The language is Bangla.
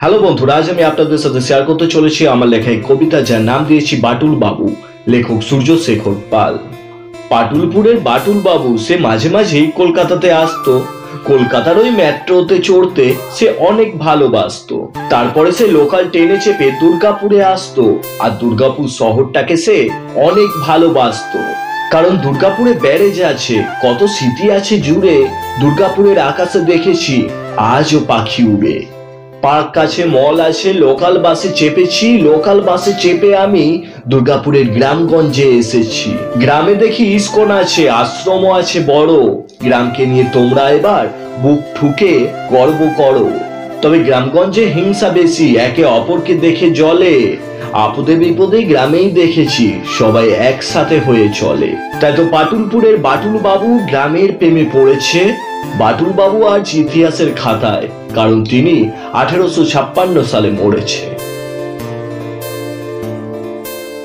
হ্যালো বন্ধুরা, আজ আমি আপনাদের সাথে শেয়ার করতে চলেছি আমার লেখা এক কবিতা, যার নাম দিয়েছি বাটুল বাবু। লেখক সূর্যশেখর পাল। পাটুলপুরের বাটুল বাবু সে মাঝে মাঝেই কলকাতাতে আসতো। কলকাতার ওই মেট্রোতে চড়তে সে অনেক ভালোবাসতো। তারপরে সে লোকাল ট্রেনে চেপে দুর্গাপুরে আসতো, আর দুর্গাপুর শহরটাকে সে অনেক ভালোবাসতো। কারণ দুর্গাপুরে ব্যারেজ আছে, কত স্মৃতি আছে জুড়ে। দুর্গাপুরের আকাশে দেখেছি আজও পাখি উড়ে। পার্ক কাছে মল আছে, লোকাল বাসে চেপেছি। লোকাল বাসে চেপে আমি দুর্গাপুরের গ্রামগঞ্জে এসেছি। গ্রামে দেখি ইস্কন আছে, আশ্রম আছে বড়। গ্রামকে নিয়ে তোমরা এবার বুক ঠুকে গর্ব করো। তবে গ্রামগঞ্জে হিংসা বেশি, একে অপরকে দেখে জ্বলে। আপদে বিপদে গ্রামেই দেখেছি সবাই একসাথে হয়ে চলে। তাই তো পাটুলপুরের বাটুল বাবু গ্রামের প্রেমে পড়েছে। বাটুল বাবু আজ ইতিহাসের খাতায়, কারণ তিনি 1856 সালে মরেছে।